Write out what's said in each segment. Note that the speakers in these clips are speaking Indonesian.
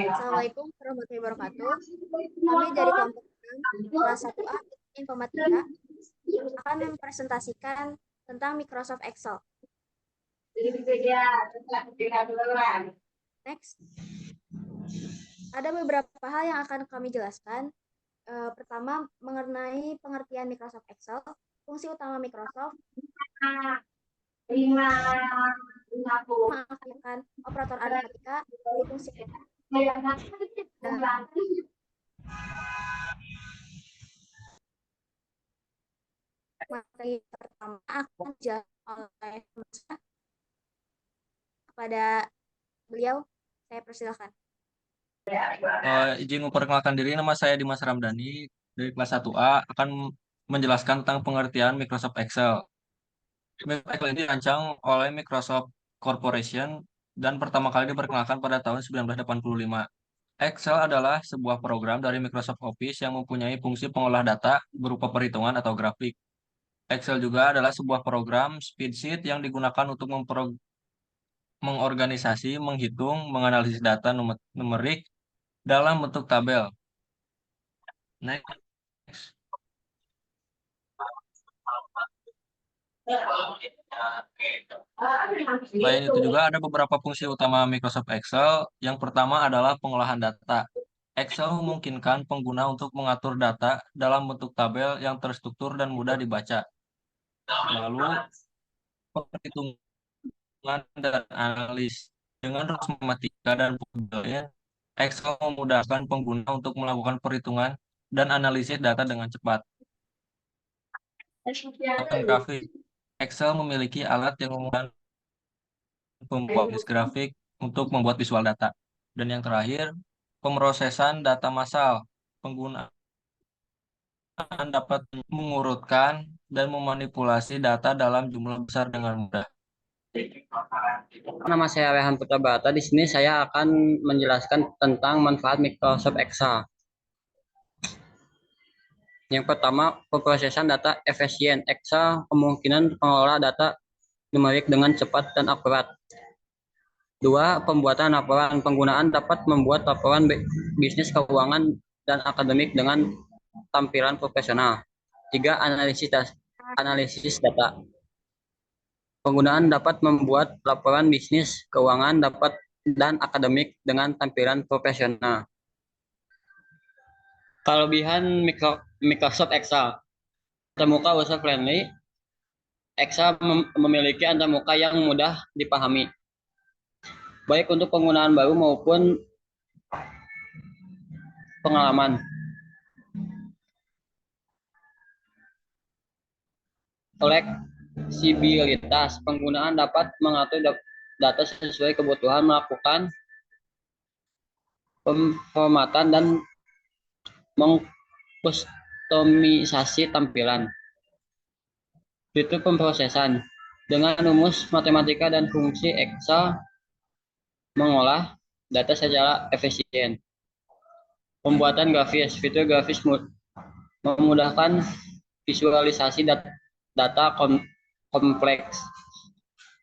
Assalamualaikum warahmatullahi wabarakatuh. Kami dari kelompok 6, kelas 1A Informatika akan mempresentasikan tentang Microsoft Excel. Next, ada beberapa hal yang akan kami jelaskan. Pertama, mengenai pengertian Microsoft Excel, fungsi utama Microsoft, mengaktifkan operator aritmatika dari fungsi materi pertama akan dijelaskan oleh kepada beliau. Saya persilahkan. Izin memperkenalkan diri, nama saya Dimas Ramdhani dari kelas 1A akan menjelaskan tentang pengertian Microsoft Excel. Microsoft Excel ini dirancang oleh Microsoft Corporation dan pertama kali diperkenalkan pada tahun 1985. Excel adalah sebuah program dari Microsoft Office yang mempunyai fungsi pengolah data berupa perhitungan atau grafik. Excel juga adalah sebuah program spreadsheet yang digunakan untuk mengorganisasi, menghitung, menganalisis data numerik dalam bentuk tabel. Next. Selain itu juga ada beberapa fungsi utama Microsoft Excel. Yang pertama adalah pengolahan data. Excel memungkinkan pengguna untuk mengatur data dalam bentuk tabel yang terstruktur dan mudah dibaca. Lalu, perhitungan dan analis. Dengan rumus matematika dan formulanya, Excel memudahkan pengguna untuk melakukan perhitungan dan analisis data dengan cepat. Tentang grafik, Excel memiliki alat yang memudahkan pembuat bisnis grafik untuk membuat visual data. Dan yang terakhir, pemrosesan data massal. Penggunaan dapat mengurutkan dan memanipulasi data dalam jumlah besar dengan mudah. Nama saya Rehan Putra Bata. Di sini saya akan menjelaskan tentang manfaat Microsoft Excel. Yang pertama, pemrosesan data efisien. Excel kemungkinan mengolah data numerik dengan cepat dan akurat. Dua, pembuatan laporan. Penggunaan dapat membuat laporan bisnis, keuangan, dan akademik dengan tampilan profesional. Tiga, analisis data. Penggunaan dapat membuat laporan bisnis, keuangan, dan akademik dengan tampilan profesional. Kelebihan Microsoft Excel. Antarmuka user friendly. Excel memiliki antarmuka yang mudah dipahami, baik untuk penggunaan baru maupun pengalaman. Fleksibilitas. Penggunaan dapat mengatur data sesuai kebutuhan, melakukan pemformatan dan mengkustomisasi tampilan. Fitur pemrosesan. Dengan rumus matematika dan fungsi, Excel mengolah data secara efisien. Pembuatan grafis. Fitur grafis memudahkan visualisasi data kompleks.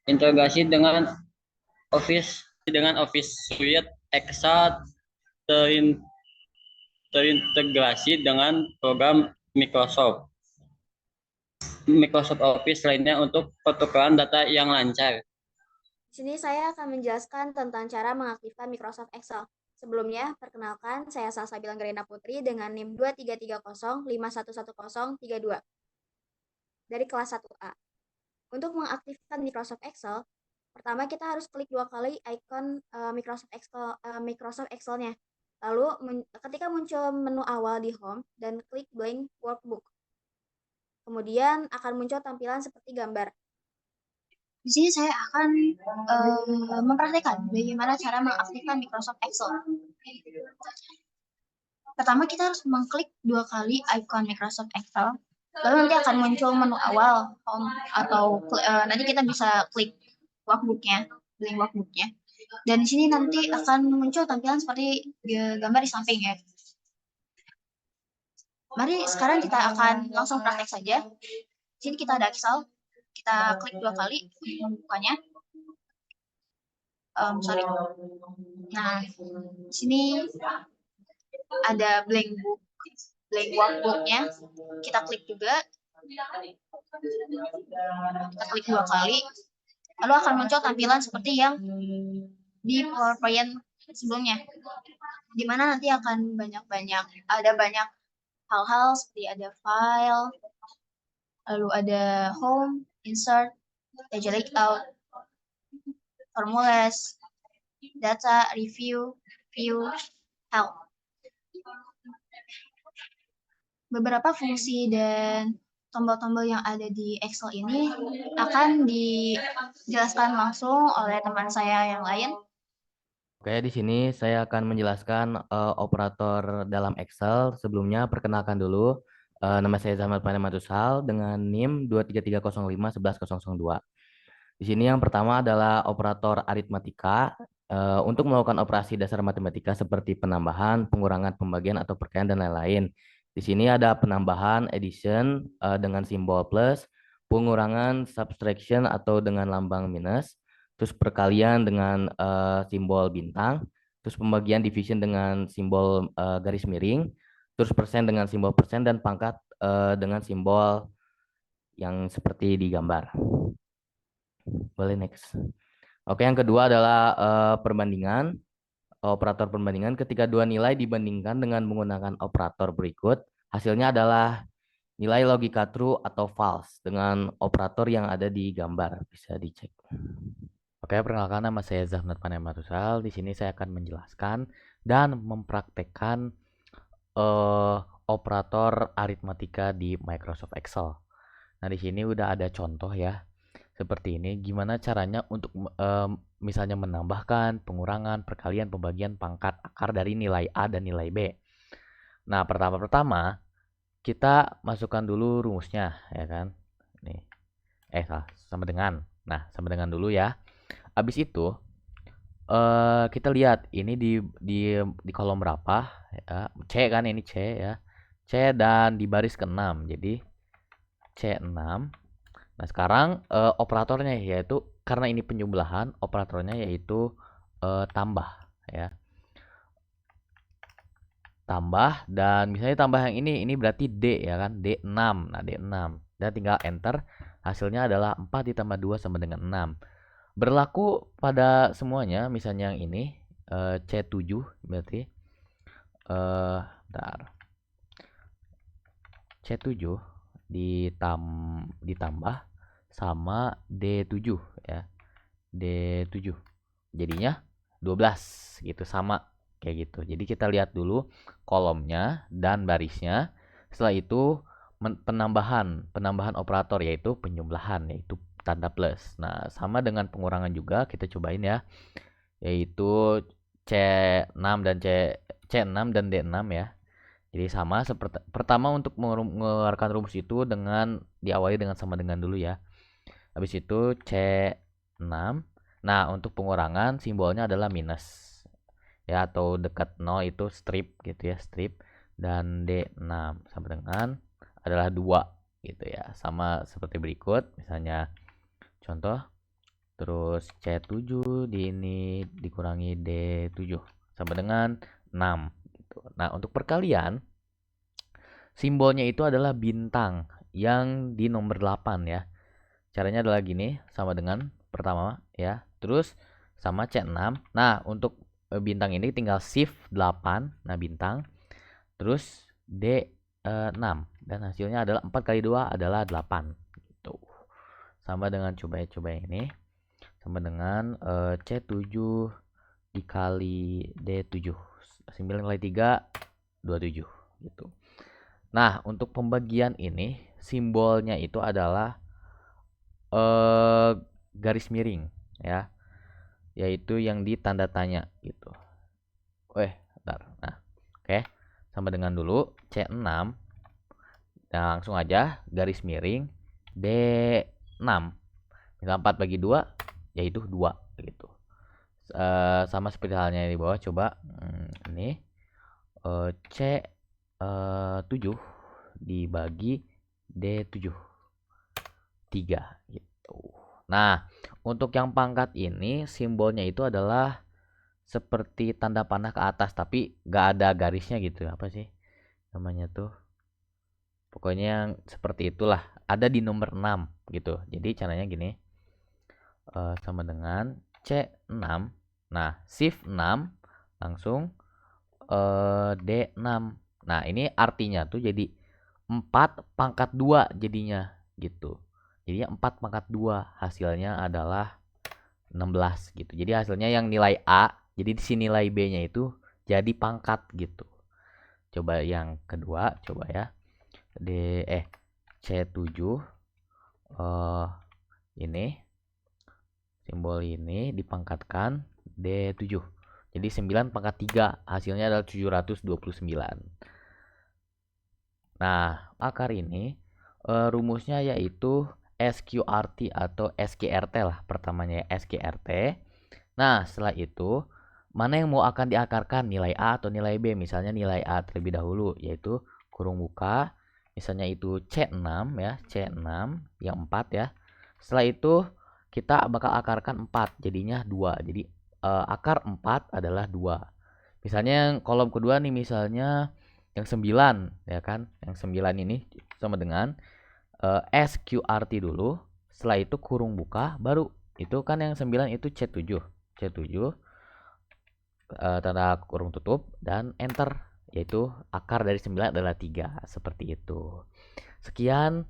Integrasi dengan Office Suite. Excel terintegrasi dengan program Microsoft Office lainnya untuk pertukaran data yang lancar. Di sini saya akan menjelaskan tentang cara mengaktifkan Microsoft Excel. Sebelumnya, perkenalkan, saya Salsabila Anggrena Putri dengan NIM 2330511032 dari kelas 1A. Untuk mengaktifkan Microsoft Excel, pertama kita harus klik 2 kali ikon Microsoft Excel-nya. Lalu ketika muncul menu awal di Home dan klik Blank Workbook. Kemudian akan muncul tampilan seperti gambar. Di sini saya akan mempraktikkan bagaimana cara mengaktifkan Microsoft Excel. Pertama kita harus mengklik 2 kali ikon Microsoft Excel. Lalu nanti akan muncul menu awal Home atau nanti kita bisa klik workbooknya, blank workbooknya. Dan di sini nanti akan muncul tampilan seperti gambar di samping ya. Mari sekarang kita akan langsung praktek saja. Di sini kita ada Excel. Kita klik 2 kali untuk membukanya. sorry. Nah, sini ada blank workbooknya. Kita klik juga. Kita klik 2 kali. Lalu akan muncul tampilan seperti yang di PowerPoint sebelumnya. Di mana nanti akan ada banyak hal-hal seperti ada file, lalu ada home, insert, page layout, formulas, data, review, view, help. Beberapa fungsi dan tombol-tombol yang ada di Excel ini akan dijelaskan langsung oleh teman saya yang lain. Oke, di sini saya akan menjelaskan operator dalam Excel. Sebelumnya perkenalkan dulu, nama saya Zahmat Panematusal dengan NIM 233051102. Di sini yang pertama adalah operator aritmatika untuk melakukan operasi dasar matematika seperti penambahan, pengurangan, pembagian atau perkalian dan lain-lain. Di sini ada penambahan addition dengan simbol plus, pengurangan subtraction atau dengan lambang minus, terus perkalian dengan simbol bintang, terus pembagian division dengan simbol garis miring, terus persen dengan simbol persen, dan pangkat dengan simbol yang seperti di gambar. Boleh next. Oke, yang kedua adalah perbandingan. Operator perbandingan ketika dua nilai dibandingkan dengan menggunakan operator berikut, hasilnya adalah nilai logika true atau false dengan operator yang ada di gambar. Bisa dicek. Oke, perkenalkan nama saya Zahmat Panematusal. Di sini saya akan menjelaskan dan mempraktekkan operator aritmatika di Microsoft Excel. Nah, di sini udah ada contoh ya. Seperti ini, gimana caranya untuk misalnya menambahkan, pengurangan, perkalian, pembagian, pangkat, akar dari nilai A dan nilai B. Nah, pertama-tama kita masukkan dulu rumusnya, ya kan? Nih. Sama dengan. Nah, sama dengan dulu ya. Habis itu kita lihat ini di kolom berapa ya. C kan, ini C ya. C dan di baris ke-6. Jadi C6. Nah, sekarang operatornya yaitu karena ini penjumlahan, operatornya yaitu tambah ya. Tambah, dan misalnya tambah yang ini berarti D ya kan, D6. Nah, D6. Dan tinggal enter. Hasilnya adalah 4 ditambah 2 sama dengan 6. Berlaku pada semuanya, misalnya yang ini C7 berarti bentar. C7 ditambah sama D7 ya. D7. Jadinya 12 gitu, sama kayak gitu. Jadi kita lihat dulu kolomnya dan barisnya. Setelah itu penambahan operator yaitu penjumlahan yaitu tanda plus. Nah, sama dengan pengurangan juga kita cobain ya. Yaitu C6 dan C6 dan D6 ya. Jadi sama seperti pertama untuk mengeluarkan rumus itu dengan diawali dengan sama dengan dulu ya. Habis itu C6. Nah, untuk pengurangan simbolnya adalah minus. Ya, atau dekat 0 itu strip gitu ya, strip. Dan D6 sama dengan adalah 2 gitu ya. Sama seperti berikut, misalnya contoh, terus C7 di ini dikurangi D7 sama dengan 6 gitu. Nah, untuk perkalian simbolnya itu adalah bintang yang di nomor 8 ya. Caranya adalah gini, sama dengan pertama ya. Terus sama C6. Nah, untuk bintang ini tinggal shift 8, nah bintang. Terus D6 dan hasilnya adalah 4 kali 2 adalah 8 gitu. Sama dengan coba ini. Sama dengan C7 dikali D7. 9 kali 3 27 gitu. Nah, untuk pembagian ini simbolnya itu adalah garis miring ya. Yaitu yang di tanda tanya gitu. Bentar. Nah, oke. Sama dengan dulu C6. Nah, langsung aja garis miring D6. Misal 4 bagi 2 yaitu 2 gitu. Sama seperti halnya di bawah, coba ini C7 dibagi D7 3 gitu. Nah, untuk yang pangkat ini simbolnya itu adalah seperti tanda panah ke atas tapi gak ada garisnya gitu. Apa sih namanya tuh? Pokoknya yang seperti itulah. Ada di nomor 6 gitu. Jadi caranya gini. Sama dengan C6. Nah, shift 6 langsung D6. Nah, ini artinya tuh jadi 4 pangkat 2 jadinya gitu. Jadi 4 pangkat 2 hasilnya adalah 16 gitu. Jadi hasilnya yang nilai A, jadi di sini nilai B-nya itu jadi pangkat gitu. Coba yang kedua, coba ya. C7 ini simbol ini dipangkatkan D7. Jadi 9 pangkat 3 hasilnya adalah 729. Nah, akar ini rumusnya yaitu SQRT atau SQRT lah pertamanya ya, SQRT. Nah, setelah itu mana yang mau akan diakarkan, nilai A atau nilai B? Misalnya nilai A terlebih dahulu yaitu kurung buka, misalnya itu C6 ya, C6 yang 4 ya. Setelah itu kita bakal akarkan 4, jadinya 2. Jadi akar 4 adalah 2. Misalnya yang kolom kedua nih misalnya yang 9 ya kan. Yang 9 ini sama dengan SQRT dulu. Setelah itu kurung buka baru itu kan yang 9 itu C7. C7 tanda kurung tutup dan enter, yaitu akar dari 9 adalah 3 seperti itu. Sekian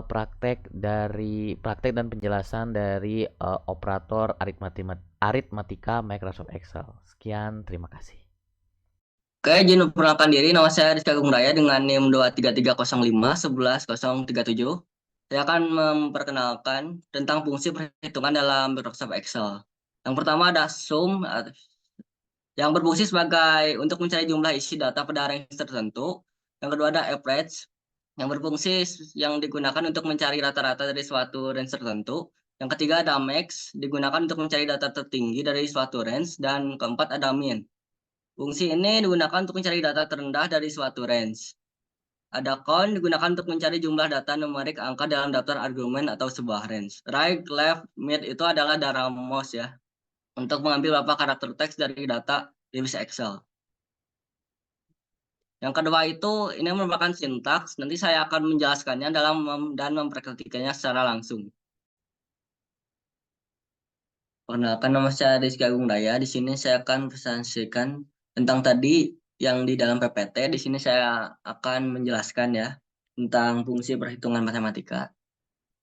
praktek dan penjelasan dari operator aritmatika Microsoft Excel. Sekian, terima kasih. Oke, izin memperkenalkan diri. Nama saya Rizky Agung Raya dengan NIM 23305111037. Saya akan memperkenalkan tentang fungsi perhitungan dalam Microsoft Excel. Yang pertama ada sum, yang berfungsi sebagai untuk mencari jumlah isi data pada range tertentu. Yang kedua ada average, yang berfungsi yang digunakan untuk mencari rata-rata dari suatu range tertentu. Yang ketiga ada max, digunakan untuk mencari data tertinggi dari suatu range. Dan keempat ada min. Fungsi ini digunakan untuk mencari data terendah dari suatu range. Ada count digunakan untuk mencari jumlah data numerik angka dalam daftar argumen atau sebuah range. Right, left, mid itu adalah darah mouse ya, untuk mengambil beberapa karakter teks dari data di Excel. Yang kedua itu ini merupakan sintaks. Nanti saya akan menjelaskannya dan mempraktikkannya secara langsung. Perkenalkan, nama saya Rizky Agung Daya. Di sini saya akan presentasikan tentang tadi yang di dalam PPT. Di sini saya akan menjelaskan ya tentang fungsi perhitungan matematika.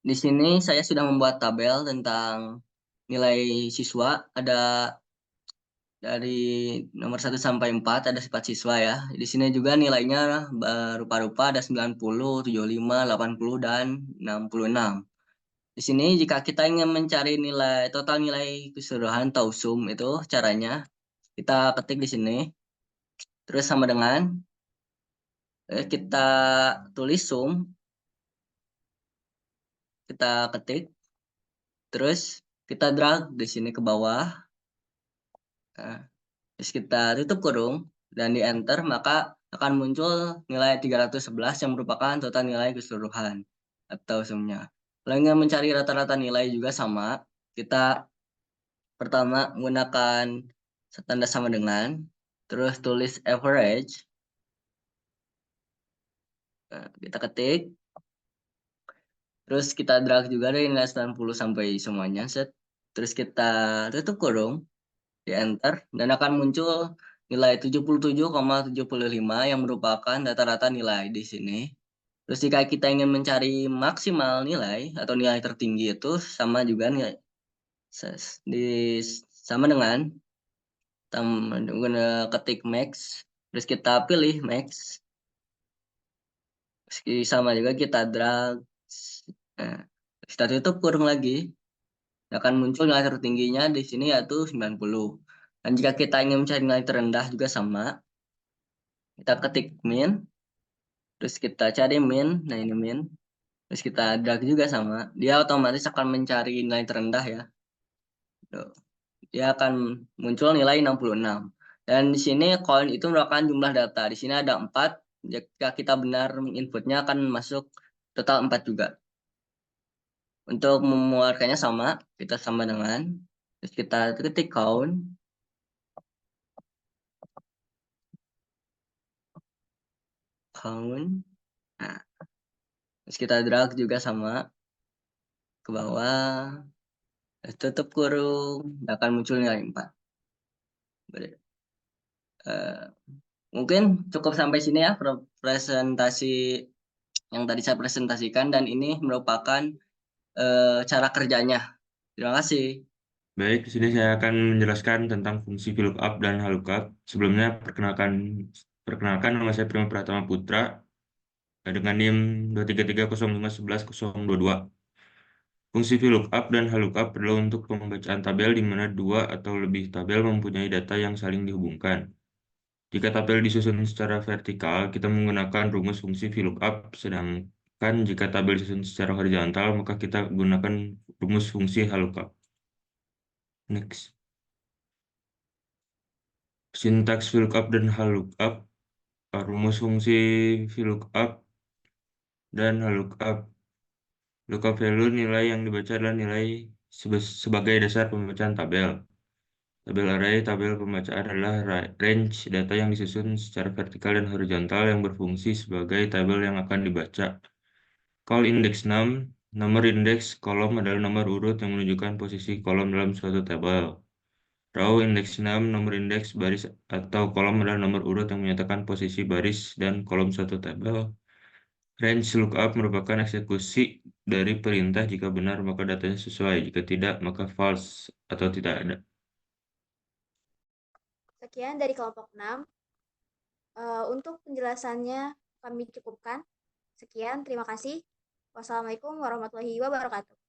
Di sini saya sudah membuat tabel tentang nilai siswa. Ada dari nomor 1 sampai 4 ada sifat siswa ya. Di sini juga nilainya berupa-rupa ada 90, 75, 80 dan 66. Di sini jika kita ingin mencari nilai total nilai keseluruhan atau sum, itu caranya kita ketik di sini. Terus sama dengan kita tulis sum, kita ketik, terus kita drag di sini ke bawah. Terus kita tutup kurung dan di enter, maka akan muncul nilai 311 yang merupakan total nilai keseluruhan atau sumnya. Kalau ingin mencari rata-rata nilai juga sama, kita pertama menggunakan tanda sama dengan, terus tulis average, kita ketik, terus kita drag juga dari nilai 90 sampai semuanya, set. Terus kita tutup kurung, di enter, dan akan muncul nilai 77,75 yang merupakan rata-rata nilai di sini. Terus jika kita ingin mencari maksimal nilai atau nilai tertinggi itu sama juga nilai sama dengan ketik max, terus kita pilih max, sama juga kita drag, kita tutup kurung lagi, akan muncul nilai tertingginya di sini yaitu 90. Dan jika kita ingin mencari nilai terendah juga sama, kita ketik min, terus kita cari min, nah ini min, terus kita drag juga sama, dia otomatis akan mencari nilai terendah ya. Dia akan muncul nilai 66. Dan di sini count itu merupakan jumlah data. Di sini ada 4. Jika kita benar inputnya akan masuk total 4 juga. Untuk mengeluarkannya sama, kita sama dengan, terus kita ketik count, nah, terus kita drag juga sama ke bawah, terus tutup kurung, akan muncul nilai 4. Eh, Mungkin cukup sampai sini ya presentasi yang tadi saya presentasikan, dan ini merupakan cara kerjanya. Terima kasih. Baik, di sini saya akan menjelaskan tentang fungsi VLOOKUP dan HLOOKUP. Sebelumnya, perkenalkan nama saya Prima Pratama Putra dengan NIM 23305111022. Fungsi VLOOKUP dan HLOOKUP adalah untuk pembacaan tabel di mana dua atau lebih tabel mempunyai data yang saling dihubungkan. Jika tabel disusun secara vertikal, kita menggunakan rumus fungsi VLOOKUP, sedangkan jika tabel disusun secara horizontal, maka kita gunakan rumus fungsi HLOOKUP. Next. Sintaks VLOOKUP dan HLOOKUP. Rumus fungsi VLOOKUP dan HLOOKUP. Lookup value nilai yang dibaca adalah nilai sebagai dasar pembacaan tabel. Tabel array, tabel pembacaan adalah range data yang disusun secara vertikal dan horizontal yang berfungsi sebagai tabel yang akan dibaca. Call index num, nomor indeks kolom adalah nomor urut yang menunjukkan posisi kolom dalam suatu tabel. Row index num, nomor indeks baris atau kolom adalah nomor urut yang menyatakan posisi baris dan kolom suatu tabel. Range lookup merupakan eksekusi dari perintah. Jika benar, maka datanya sesuai. Jika tidak, maka false atau tidak ada. Sekian dari kelompok 6. Untuk penjelasannya kami cukupkan. Sekian, terima kasih. Wassalamualaikum warahmatullahi wabarakatuh.